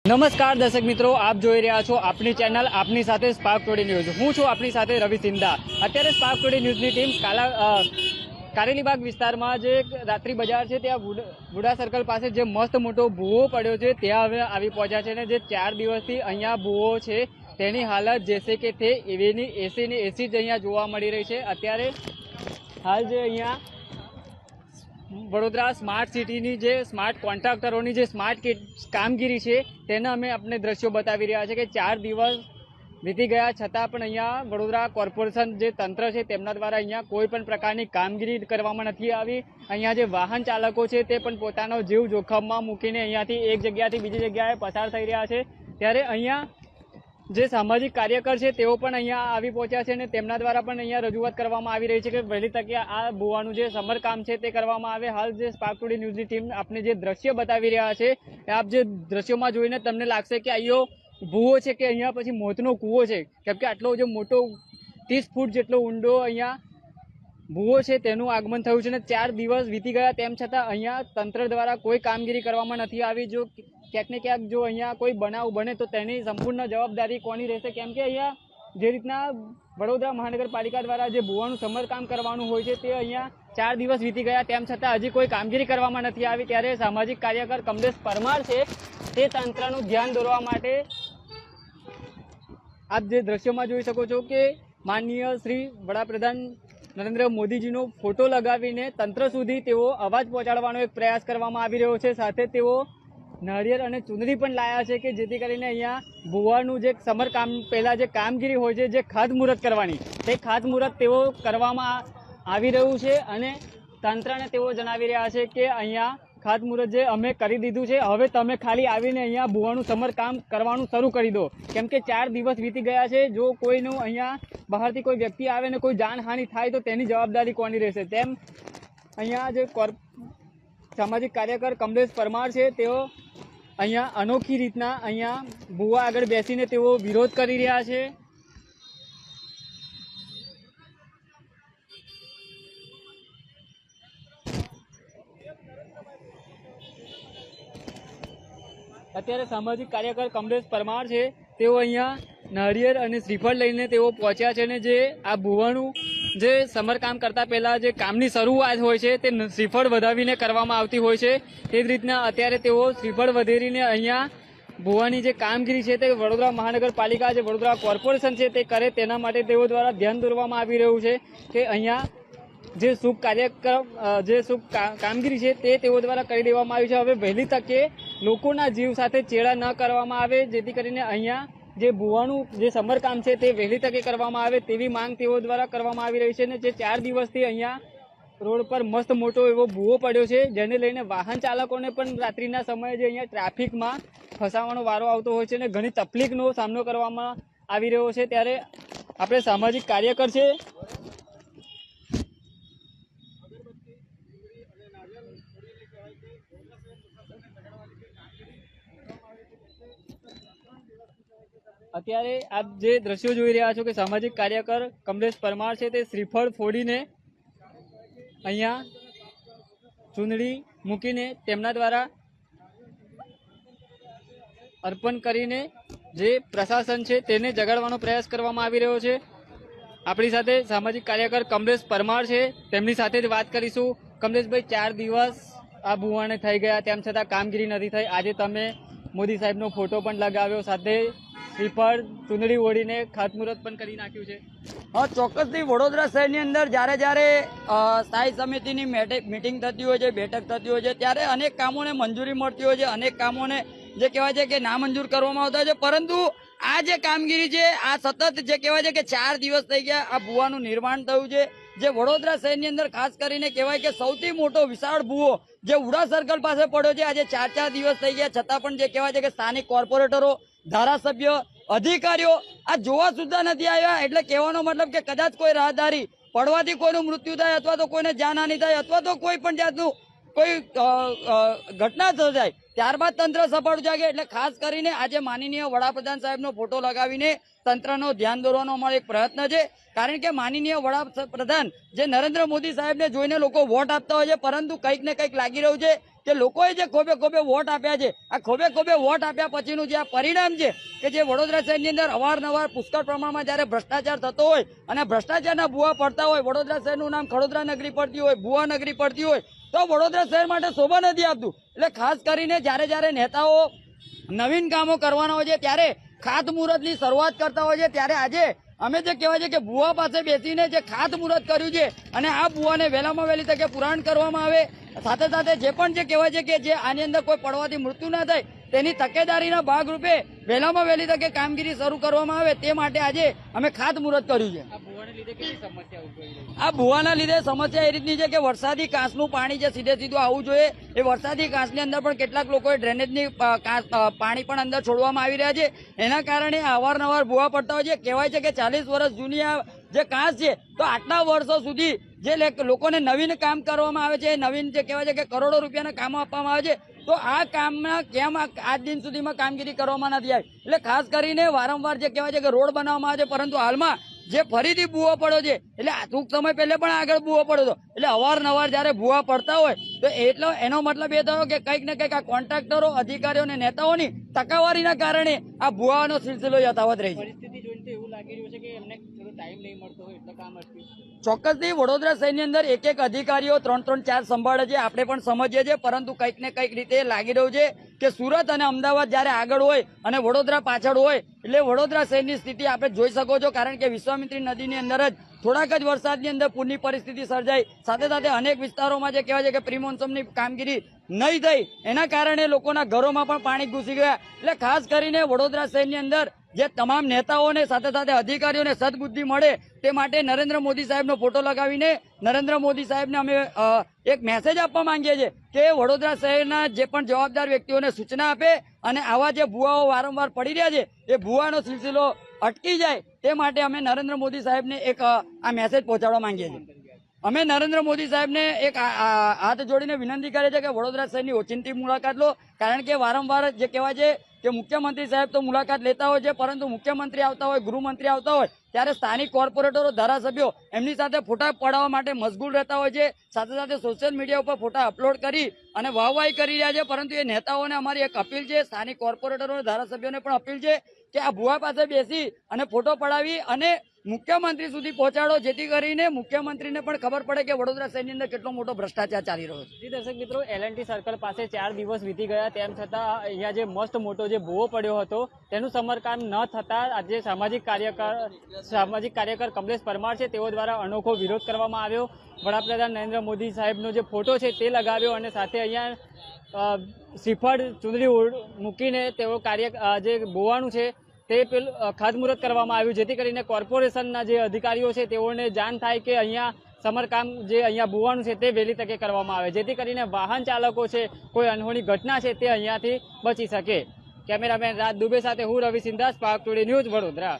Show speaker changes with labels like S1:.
S1: નમસ્કાર દર્શક મિત્રો, આપ જોઈ રહ્યા છો આપની ચેનલ આપની સાથે સ્પાર્ક ટુડે ન્યૂઝ। હું છું આપની સાથે રવિ સિંધા। અત્યારે સ્પાર્ક ટુડે ન્યૂઝની ટીમ કારેલીબાગ વિસ્તારમાં જે રાત્રિ બજાર છે ત્યાં બુડા સર્કલ પાસે જે મસ્ત મોટો ભૂવો પડ્યો છે ત્યાં હવે આવી પહોંચ્યા છે અને જે 4 દિવસથી અહીંયા ભૂવો છે તેની હાલત જેસે કે તે એવીની એસી જ અહીંયા જોવા મળી રહી છે। અત્યારે હાલ જે અહીંયા વડોદરા સ્માર્ટ સિટીની જે સ્માર્ટ કોન્ટ્રાક્ટરોની જે સ્માર્ટ કામગીરી છે તેને અમે આપણે દ્રશ્યો બતાવી રહ્યા છે કે 4 દિવસ વીતી ગયા છતાં પણ અહીંયા વડોદરા કોર્પોરેશન જે તંત્ર છે તેમના દ્વારા અહીંયા કોઈ પણ પ્રકારની કામગીરી કરવામાં નથી આવી। અહીંયા જે વાહન ચાલકો છે તે પણ પોતાનો જીવ જોખમમાં મૂકીને અહીંયાથી એક જગ્યાથી બીજી જગ્યાએ પસાર થઈ રહ્યા છે। ત્યારે અહીંયા જે સામાજિક કાર્યકર છે તેઓ પણ અહીંયા આવી પહોંચ્યા છે અને તેમના દ્વારા પણ અહીંયા રજૂઆત કરવામાં આવી રહી છે કે વહેલી તકે આ ભૂવાનું જે સમરકામ છે તે કરવામાં આવે। હાલ જે સ્પાર્ક ટુડે ન્યૂઝની ટીમ આપને જે દ્રશ્ય બતાવી રહ્યા છે આપ જે દ્રશ્યોમાં જોઈને તમને લાગશે કે અહીંયો ભૂવો છે કે અહીંયા પછી મોતનો કૂવો છે, કેમ કે આટલો જે મોટો 30 ફૂટ જેટલો ઊંડો અહીંયા ભૂવો છે તેનું આગમન થયું છે અને 4 દિવસ વીતી ગયા તેમ છતાં અહીંયા તંત્ર દ્વારા કોઈ કામગીરી કરવામાં નથી આવી। જો ક્યાંક ને ક્યાંક જો અહીંયા કોઈ બનાવ બને તો તેની સંપૂર્ણ જવાબદારી કોની રહેશે, કેમ કે અહીંયા જે રીતના વડોદરા મહાનગરપાલિકા દ્વારા જે ભૂવાનું સમરકામ કરવાનું હોય છે તે અહીંયા 4 દિવસ વીતી ગયા તેમ છતાં હજી કોઈ કામગીરી કરવામાં નથી આવી। ત્યારે સામાજિક કાર્યકર કમલેશ પરમાર છે તે તંત્રનું ધ્યાન દોરવા માટે આપ જે દ્રશ્યોમાં જોઈ શકો છો કે માનનીય શ્રી વડાપ્રધાન નરેન્દ્ર મોદીજીનો ફોટો લગાવીને તંત્ર સુધી તેઓ અવાજ પહોંચાડવાનો એક પ્રયાસ કરવામાં આવી રહ્યો છે। સાથે તેઓ નાળિયેર અને ચુંદડી પણ લાયા છે કે જેથી કરીને અહીંયા ભૂવાનું જે સમરકામ પહેલાં જે કામગીરી હોય છે જે ખાતમુહૂર્ત કરવાની તે ખાતમુહૂર્ત તેઓ કરવામાં આવી રહ્યું છે અને તંત્રને તેઓ જણાવી રહ્યા છે કે અહીંયા ખાતમુહૂર્ત જે અમે કરી દીધું છે, હવે તમે ખાલી આવીને અહીંયા ભૂવાનું સમરકામ કરવાનું શરૂ કરી દો, કેમ કે 4 દિવસ વીતી ગયા છે। જો કોઈનું અહીંયા બહારથી કોઈ વ્યક્તિ આવે ને કોઈ જાનહાનિ થાય તો તેની જવાબદારી કોની રહેશે, તેમ અહીંયા જે સામાજિક કાર્યકર કમલેશ પરમાર છે તેઓ અહીંયા અનોખી રીતના અહીંયા ભૂવા આગળ બેસીને તેઓ વિરોધ કરી રહ્યા છે। અત્યારે સામાજિક કાર્યકર કમલેશ પરમાર છે તેઓ અહીંયા નાળિયેર અને શ્રીફળ લઈને તેઓ પહોંચ્યા છે અને જે આ ભૂવાનું જે સમરકામ કરતા પહેલા જે કામની શરૂઆત હોય છે તે શ્રીફળ વધાવીને કરવામાં આવતી હોય છે, તે જ રીતના અત્યારે તેઓ શ્રીફળ વધેરીને અહીંયા ભૂવાની જે કામગીરી છે તે વડોદરા મહાનગરપાલિકા જે વડોદરા કોર્પોરેશન છે તે કરે તેના માટે તેઓ દ્વારા ધ્યાન દોરવામાં આવી રહ્યું છે કે અહીંયા જે શુભ કાર્યક્રમ જે શુભ કામગીરી છે તે તેઓ દ્વારા કરી દેવામાં આવી છે। હવે વહેલી તકે લોકોના જીવ સાથે ચેડા ન કરવામાં આવે જેથી કરીને અહીંયા જે ભૂવાનું જે સમરકામ છે તે વહેલી તકે કરવામાં આવે તેવી માંગ તેઓ દ્વારા કરવામાં આવી રહી છે અને જે 4 દિવસથી અહીંયા રોડ પર મસ્ત મોટો એવો ભૂવો પડ્યો છે જેને લઈને વાહન ચાલકોને પણ રાત્રિના સમયે જે અહીંયા ટ્રાફિકમાં ફસાવાનો વારો આવતો હોય છે અને ઘણી તકલીફનો સામનો કરવામાં આવી રહ્યો છે। ત્યારે આપણે સામાજિક કાર્યકર છે અત્યારે આપ જે દ્રશ્યો જોઈ રહ્યા છો કે સામાજિક કાર્યકર કમલેશ પરમાર છે તે શ્રીફળ ફોડીને અહીંયા ચૂંદડી મૂકીને તેમના દ્વારા અર્પણ કરીને જે પ્રશાસન છે તેને જગાડવાનો પ્રયાસ કરવામાં આવી રહ્યો છે। આપણી સાથે સામાજિક કાર્યકર કમલેશ પરમાર છે, તેમની સાથે જ વાત કરીશું। કમલેશભાઈ, 4 દિવસ આ ભૂવાને થઈ ગયા તેમ છતાં કામગીરી નથી થઈ। આજે તમે મોદી સાહેબનો ફોટો પણ લગાવ્યો, સાથે શ્રીફળ ચૂંદડી ઓળીને ખાતમુહૂર્ત પણ કરી નાખ્યું છે।
S2: હા, ચોક્કસથી વડોદરા શહેરની અંદર જ્યારે સ્થાયી સમિતિની મિટિંગ થતી હોય છે, બેઠક થતી હોય છે ત્યારે અનેક કામોને મંજૂરી મળતી હોય છે, અનેક કામોને જે કહેવાય છે કે નામંજૂર કરવામાં આવતા હોય છે, પરંતુ આ જે કામગીરી છે આ સતત જે કહેવાય છે કે 4 દિવસ થઈ ગયા આ ભૂવાનું નિર્માણ થયું છે, જે વડોદરા શહેરની અંદર ખાસ કરીને કહેવાય કે સૌથી મોટો વિશાળ ભૂવો જે ઉડા સર્કલ પાસે પડ્યો છે। આજે 4 દિવસ થઈ ગયા છતાં પણ જે કહેવાય છે કે સ્થાનિક કોર્પોરેટરો, ધારાસભ્ય, અધિકારીઓ આ જોવા સુદ્ધા નથી આવ્યા। એટલે કહેવાનો મતલબ કે કદાચ કોઈ રાહદારી પડવાથી કોઈનું મૃત્યુ થાય અથવા તો કોઈને જાનહાનિ થાય અથવા તો કોઈ પણ જાતનું કોઈ ઘટના સર્જાય ત્યારબાદ તંત્ર સફળ જાગે। એટલે ખાસ કરીને આજે માનનીય વડાપ્રધાન સાહેબનો ફોટો લગાવીને તંત્રનો ધ્યાન દોરવાનો અમારો એક પ્રયત્ન છે, કારણ કે માનનીય વડાપ્રધાન જે નરેન્દ્ર મોદી સાહેબને જોઈને લોકો વોટ આપતા હોય છે, પરંતુ કંઈક ને કંઈક લાગી રહ્યું છે કે લોકોએ જે ખોબે ખોબે વોટ આપ્યા છે, આ ખોબે ખોબે વોટ આપ્યા પછીનું જે આ પરિણામ છે કે જે વડોદરા શહેરની અંદર અવારનવાર પુષ્કળ પ્રમાણમાં જ્યારે ભ્રષ્ટાચાર થતો હોય અને ભ્રષ્ટાચારના ભૂવા પડતા હોય, વડોદરા શહેરનું નામ ખડોદરા નગરી પડતી હોય, ભૂવા નગરી પડતી હોય, તો વડોદરા શહેર માટે શોભા નથી આપતું. એટલે ખાસ કરીને જ્યારે નેતાઓ નવીન કામો કરવાના હોય છે ત્યારે ખાતમુહૂર્તની શરૂઆત કરતા હોય છે, ત્યારે આજે અમે જે કહેવાય છે કે ભુવા પાસે બેસીને જે ખાતમુહૂર્ત કર્યું છે અને આ ભુવાને વહેલામાં વહેલી તકે પુરાણ કરવામાં આવે, સાથે સાથે જે પણ જે કહેવાય છે કે જે આની અંદર કોઈ પડવાથી મૃત્યુ ના થાય તેની તકેદારીના ભાગરૂપે વહેલામાં વહેલી તકે કામગીરી શરૂ કરવામાં આવે તે માટે આજે અમે ખાતમુહૂર્ત કર્યું છે. આ ભુવાના લીધે સમસ્યા એ રીતની છે કે વરસાદી કાંસનું પાણી જે સીધે સીધું આવવું જોઈએ, એ વરસાદી કાંસની અંદર પણ કેટલાક લોકોએ ડ્રેનેજની પાણી પણ અંદર છોડવામાં આવી રહ્યા છે. એના કારણે અવારનવાર ભુવા પડતા હોય છે. કહેવાય છે કે 40 વર્ષ જૂની આ જે કાંસ છે, તો આટલા વર્ષો સુધી જે લોકોને નવીન કામ કરવામાં આવે છે, નવીન જે કહેવાય છે કે કરોડો રૂપિયાના કામો આપવામાં આવે છે, તો આ કામના કેમ આજ દિન સુધીમાં કામગીરી કરવામાં નથી આવી. એટલે ખાસ કરીને વારંવાર જે કહેવાય છે કે રોડ બનાવવામાં આવે છે, પરંતુ હાલમાં જે ફરીથી ભૂવો પડ્યો છે, એટલે ટૂંક સમય પહેલા પણ આગળ ભૂવો પડ્યો હતો, એટલે અવારનવાર જયારે ભૂવા પડતા હોય તો એટલો એનો મતલબ એ થયો કે કંઈક ને કંઈક આ કોન્ટ્રાક્ટરો, અધિકારીઓ અને નેતાઓની ટકાવારીના કારણે આ ભૂવાનો સિલસિલો યથાવત રહી છે. ચોક્કસથી વડોદરા શહેરની અંદર એક અધિકારીઓ 3-4 સંભાળે છે, આપણે પણ સમજીએ છીએ, પરંતુ કંઈક ને કંઈક રીતે લાગી રહ્યું છે કે સુરત અને અમદાવાદ જયારે આગળ હોય અને વડોદરા પાછળ હોય, એટલે વડોદરા શહેરની સ્થિતિ આપણે જોઈ શકો છો. કારણ કે વિશ્વામિત્રી નદીની અંદર જ થોડાક જ વરસાદની અંદર પૂરની પરિસ્થિતિ સર્જાઈ, સાથે સાથે અનેક વિસ્તારોમાં જે કહેવાય છે કે પ્રી મોન્સૂનની કામગીરી નહીં થઈ, એના કારણે લોકોના ઘરોમાં પણ પાણી ઘૂસી ગયા. એટલે ખાસ કરીને વડોદરા શહેરની અંદર જે તમામ નેતાઓને સાથે સાથે અધિકારીઓને સદબુદ્ધિ મળે તે માટે નરેન્દ્ર મોદી સાહેબનો ફોટો લગાવીને નરેન્દ્ર મોદી સાહેબને અમે એક મેસેજ આપવા માંગીએ છીએ કે વડોદરા શહેરના જે પણ જવાબદાર વ્યક્તિઓને સૂચના આપે અને આવા જે ભુવાઓ વારંવાર પડી રહ્યા છે એ ભુવાનો સિલસિલો અટકી જાય તે માટે અમે નરેન્દ્ર મોદી સાહેબને એક આ મેસેજ પહોંચાડવા માંગીએ છીએ. અમે નરેન્દ્ર મોદી સાહેબને એક હાથ જોડીને વિનંતી કરીએ છીએ કે વડોદરા શહેરની ઓચિંતી મુલાકાત લો, કારણ કે વારંવાર જે કહેવાય છે કે મુખ્યમંત્રી સાહેબ તો મુલાકાત લેતા હોય છે, પરંતુ મુખ્યમંત્રી આવતા હોય, ગૃહમંત્રી આવતા હોય ત્યારે સ્થાનિક કોર્પોરેટરો, ધારાસભ્યો એમની સાથે ફોટા પડાવવા માટે મશગુલ રહેતા હોય છે, સાથે સાથે સોશિયલ મીડિયા ઉપર ફોટા અપલોડ કરી અને વાહવાહી કરી રહ્યા છે. પરંતુ એ નેતાઓને અમારી એક અપીલ છે, સ્થાનિક કોર્પોરેટરો, ધારાસભ્યોને પણ અપીલ છે કે આ ભુવા પાસે બેસી અને ફોટો પડાવી અને મુખ્યમંત્રી સુધી પહોંચાડો, જેથી કરીને મુખ્યમંત્રીને પણ ખબર પડે કે વડોદરા શહેરની અંદર કેટલો મોટો ભ્રષ્ટાચાર ચાલી રહ્યો છે.
S1: દર્શક મિત્રો, L&T સર્કલ પાસે 4 દિવસ વીતી ગયા, તેમ છતાં અહીંયા જે મસ્ત મોટો જે ભૂવો પડ્યો હતો તેનું સમારકામ ન થતા આજે સામાજિક કાર્યકર કમલેશ પરમાર છે તેઓ દ્વારા અનોખો વિરોધ કરવામાં આવ્યો. વડાપ્રધાન નરેન્દ્ર મોદી સાહેબનો જે ફોટો છે તે લગાવ્યો અને સાથે અહીંયા શ્રીફળ ચૂંદડી મૂકીને તેઓ જે ભૂવાનું છે તે ખાતમુહૂર્ત કરવામાં આવ્યું, જેથી કરીને કોર્પોરેશનના જે અધિકારીઓ છે તેઓને જાણ થાય કે અહીંયા સમારકામ જે અહીંયા ભૂવાનું છે તે વહેલી તકે કરવામાં આવે, જેથી કરીને વાહન ચાલકો છે, કોઈ અનહોની ઘટના છે તે અહીંયાથી બચી શકે. કેમેરામેન રાજ દુબે સાથે હું Ravi Sindha, spark today news, Vadodara.